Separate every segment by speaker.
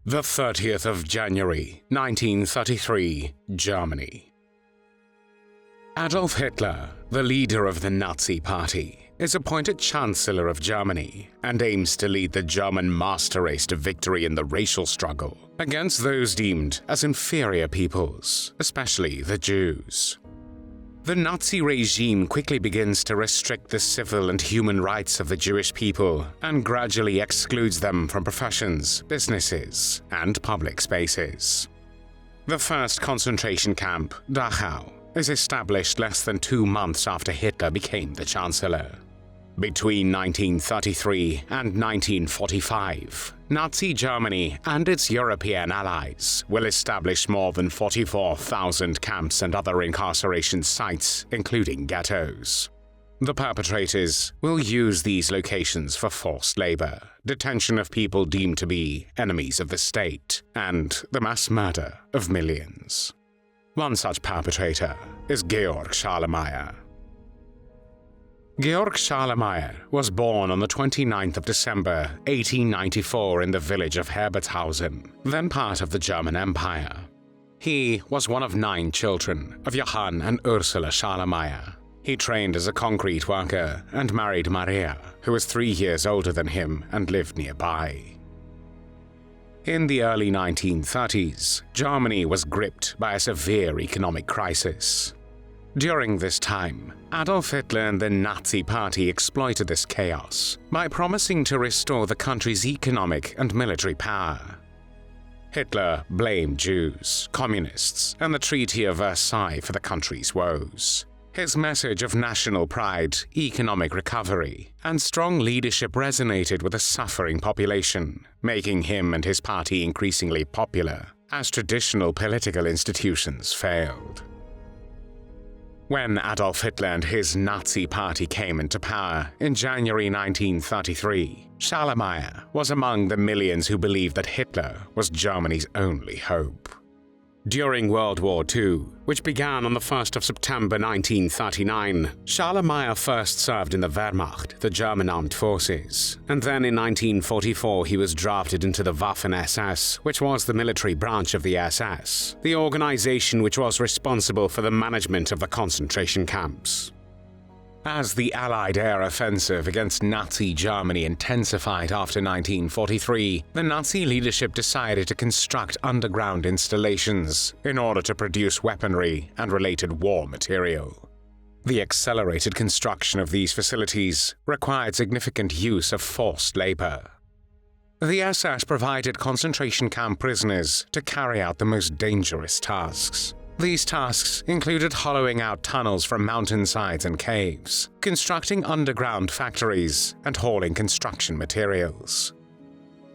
Speaker 1: The 30th of January, 1933, Germany. Adolf Hitler, the leader of the Nazi Party, is appointed Chancellor of Germany and aims to lead the German master race to victory in the racial struggle against those deemed as inferior peoples, especially the Jews. The Nazi regime quickly begins to restrict the civil and human rights of the Jewish people and gradually excludes them from professions, businesses, and public spaces. The first concentration camp, Dachau, is established less than 2 months after Hitler became the Chancellor. Between 1933 and 1945, Nazi Germany and its European allies will establish more than 44,000 camps and other incarceration sites, including ghettos. The perpetrators will use these locations for forced labor, detention of people deemed to be enemies of the state, and the mass murder of millions. One such perpetrator is Georg Schallermair. Georg Schallermair was born on the 29th of December 1894 in the village of Hebertshausen, then part of the German Empire. He was one of 9 children of Johann and Ursula Schallermair. He trained as a concrete worker and married Maria, who was 3 years older than him and lived nearby. In the early 1930s, Germany was gripped by a severe economic crisis. During this time, Adolf Hitler and the Nazi Party exploited this chaos by promising to restore the country's economic and military power. Hitler blamed Jews, communists, and the Treaty of Versailles for the country's woes. His message of national pride, economic recovery, and strong leadership resonated with a suffering population, making him and his party increasingly popular as traditional political institutions failed. When Adolf Hitler and his Nazi Party came into power in January 1933, Schallermair was among the millions who believed that Hitler was Germany's only hope. During World War II, which began on the 1st of September 1939, Schallermair first served in the Wehrmacht, the German armed forces, and then in 1944 he was drafted into the Waffen-SS, which was the military branch of the SS, the organization which was responsible for the management of the concentration camps. As the Allied air offensive against Nazi Germany intensified after 1943, the Nazi leadership decided to construct underground installations in order to produce weaponry and related war material. The accelerated construction of these facilities required significant use of forced labor. The SS provided concentration camp prisoners to carry out the most dangerous tasks. These tasks included hollowing out tunnels from mountainsides and caves, constructing underground factories, and hauling construction materials.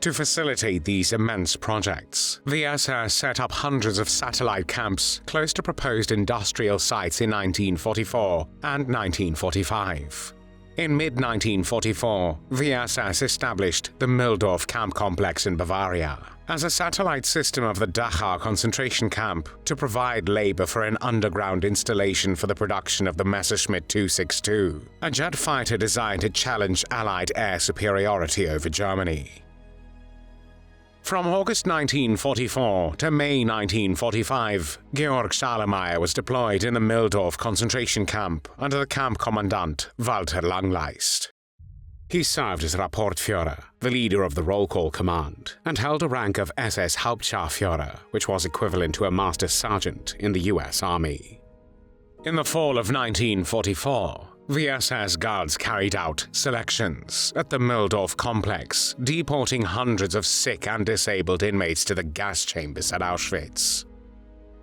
Speaker 1: To facilitate these immense projects, the SS set up hundreds of satellite camps close to proposed industrial sites in 1944 and 1945. In mid-1944, the SS established the Mühldorf camp complex in Bavaria as a satellite system of the Dachau concentration camp to provide labor for an underground installation for the production of the Messerschmitt 262, a jet fighter designed to challenge Allied air superiority over Germany. From August 1944 to May 1945, Georg Schallermair was deployed in the Mühldorf concentration camp under the camp commandant Walter Langleist. He served as Rapportführer, the leader of the roll call command, and held a rank of SS Hauptscharführer, which was equivalent to a master sergeant in the US Army. In the fall of 1944, the SS Guards carried out selections at the Mühldorf complex, deporting hundreds of sick and disabled inmates to the gas chambers at Auschwitz.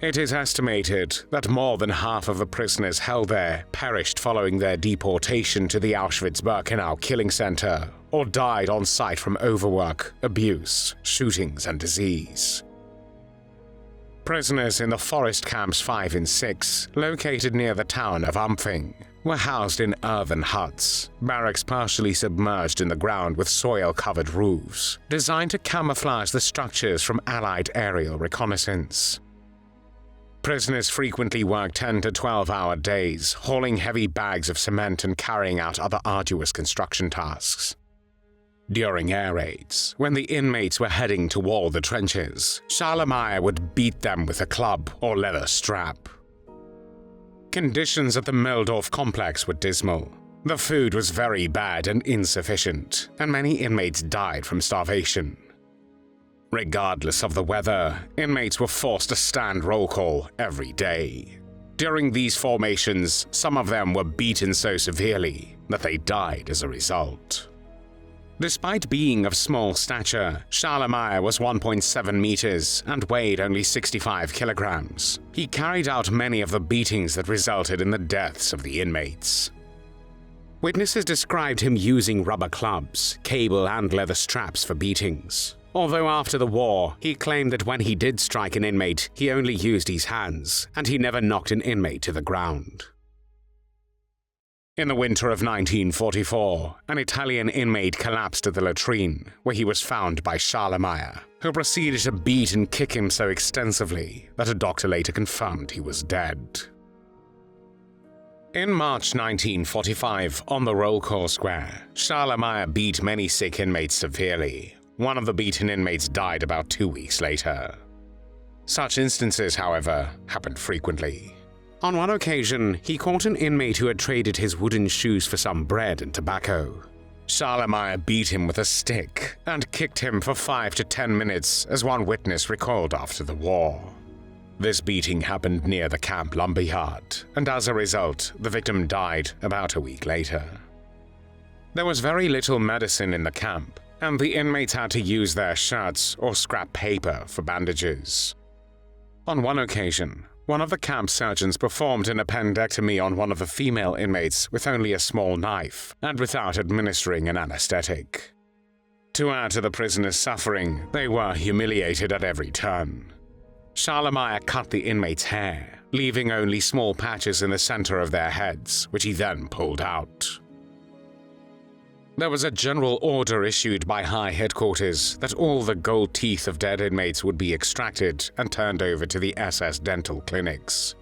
Speaker 1: It is estimated that more than half of the prisoners held there perished following their deportation to the Auschwitz-Birkenau killing center or died on site from overwork, abuse, shootings, and disease. Prisoners in the forest camps 5 and 6, located near the town of Ampfing, were housed in earthen huts, barracks partially submerged in the ground with soil-covered roofs, designed to camouflage the structures from Allied aerial reconnaissance. Prisoners frequently worked 10 to 12-hour days, hauling heavy bags of cement and carrying out other arduous construction tasks. During air raids, when the inmates were heading toward the trenches, Schallermair would beat them with a club or leather strap. Conditions at the Mühldorf complex were dismal. The food was very bad and insufficient, and many inmates died from starvation. Regardless of the weather, inmates were forced to stand roll call every day. During these formations, some of them were beaten so severely that they died as a result. Despite being of small stature, Schallermair was 1.7 meters and weighed only 65 kilograms. He carried out many of the beatings that resulted in the deaths of the inmates. Witnesses described him using rubber clubs, cable and leather straps for beatings. Although after the war, he claimed that when he did strike an inmate, he only used his hands, and he never knocked an inmate to the ground. In the winter of 1944, an Italian inmate collapsed at the latrine, where he was found by Schallermair, who proceeded to beat and kick him so extensively that a doctor later confirmed he was dead. In March 1945, on the roll call square, Schallermair beat many sick inmates severely. One of the beaten inmates died about 2 weeks later. Such instances, however, happened frequently. On one occasion, he caught an inmate who had traded his wooden shoes for some bread and tobacco. Schallermair beat him with a stick and kicked him for 5 to 10 minutes, as one witness recalled after the war. This beating happened near the camp lumberyard, and as a result, the victim died about a week later. There was very little medicine in the camp, and the inmates had to use their shirts or scrap paper for bandages. On one occasion, one of the camp surgeons performed an appendectomy on one of the female inmates with only a small knife and without administering an anesthetic. To add to the prisoners' suffering, they were humiliated at every turn. Schallermair cut the inmates' hair, leaving only small patches in the center of their heads, which he then pulled out. There was a general order issued by High Headquarters that all the gold teeth of dead inmates would be extracted and turned over to the SS dental clinics.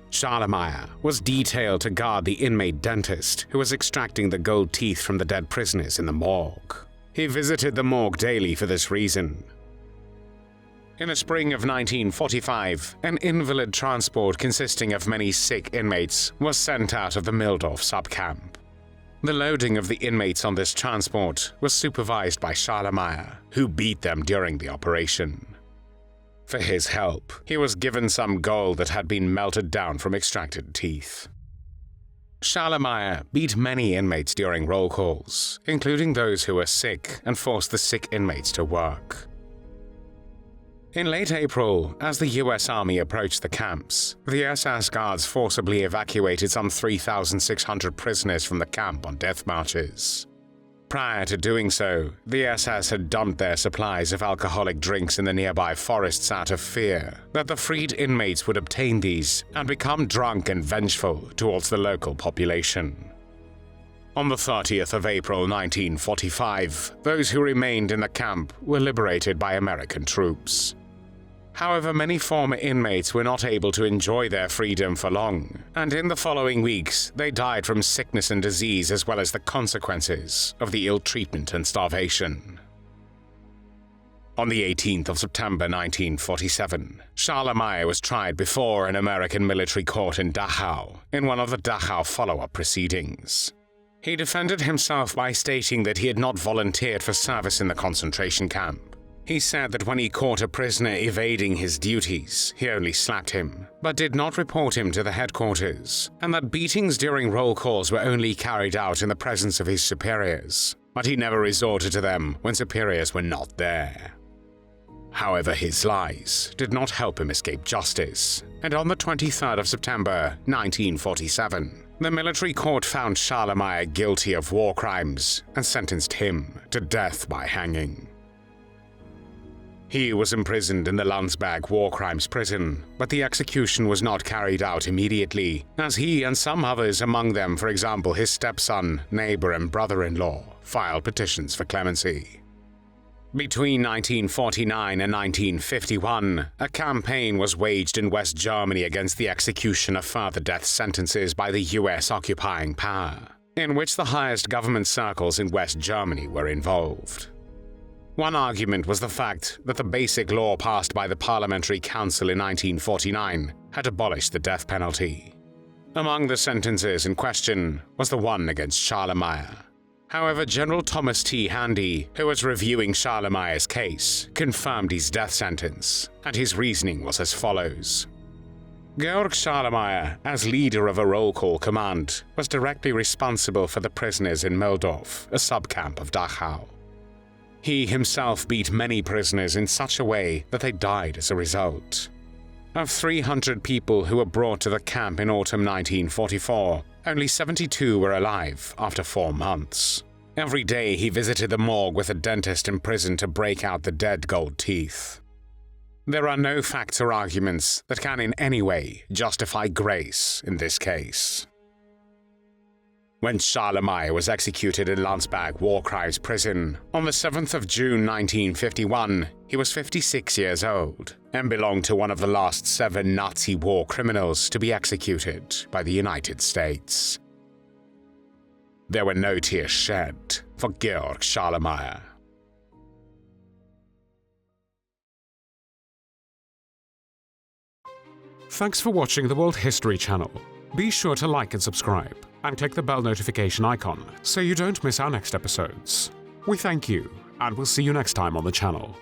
Speaker 1: Schallermair was detailed to guard the inmate dentist who was extracting the gold teeth from the dead prisoners in the morgue. He visited the morgue daily for this reason. In the spring of 1945, an invalid transport consisting of many sick inmates was sent out of the Mühldorf subcamp. The loading of the inmates on this transport was supervised by Schallermair, who beat them during the operation. For his help, he was given some gold that had been melted down from extracted teeth. Schallermair beat many inmates during roll calls, including those who were sick, and forced the sick inmates to work. In late April, as the US Army approached the camps, the SS guards forcibly evacuated some 3,600 prisoners from the camp on death marches. Prior to doing so, the SS had dumped their supplies of alcoholic drinks in the nearby forests out of fear that the freed inmates would obtain these and become drunk and vengeful towards the local population. On the 30th of April 1945, those who remained in the camp were liberated by American troops. However, many former inmates were not able to enjoy their freedom for long, and in the following weeks, they died from sickness and disease as well as the consequences of the ill treatment and starvation. On the 18th of September 1947, Schallermair was tried before an American military court in Dachau, in one of the Dachau follow-up proceedings. He defended himself by stating that he had not volunteered for service in the concentration camp. He said that when he caught a prisoner evading his duties, he only slapped him, but did not report him to the headquarters, and that beatings during roll calls were only carried out in the presence of his superiors, but he never resorted to them when superiors were not there. However, his lies did not help him escape justice, and on the 23rd of September 1947, the military court found Schallermair guilty of war crimes and sentenced him to death by hanging. He was imprisoned in the Landsberg war crimes prison, but the execution was not carried out immediately, as he and some others, among them, for example, his stepson, neighbor, and brother-in-law, filed petitions for clemency. Between 1949 and 1951, a campaign was waged in West Germany against the execution of further death sentences by the US occupying power. in which the highest government circles in West Germany were involved. One argument was the fact that the basic law passed by the Parliamentary Council in 1949 had abolished the death penalty. Among the sentences in question was the one against Schallermair. However, General Thomas T. Handy, who was reviewing Schallermair's case, confirmed his death sentence, and his reasoning was as follows. Georg Schallermair, as leader of a roll call command, was directly responsible for the prisoners in Mühldorf, a subcamp of Dachau. He himself beat many prisoners in such a way that they died as a result. Of 300 people who were brought to the camp in autumn 1944, only 72 were alive after 4 months. Every day he visited the morgue with a dentist in prison to break out the dead gold teeth. There are no facts or arguments that can in any way justify grace in this case. When Schallermair was executed in Landsberg War Crimes Prison on the 7th of June 1951, he was 56 years old and belonged to one of the last 7 Nazi war criminals to be executed by the United States. There were no tears shed for Georg Schallermair. Thanks for watching the World History Channel. Be sure to like and subscribe, and click the bell notification icon so you don't miss our next episodes. We thank you, and we'll see you next time on the channel.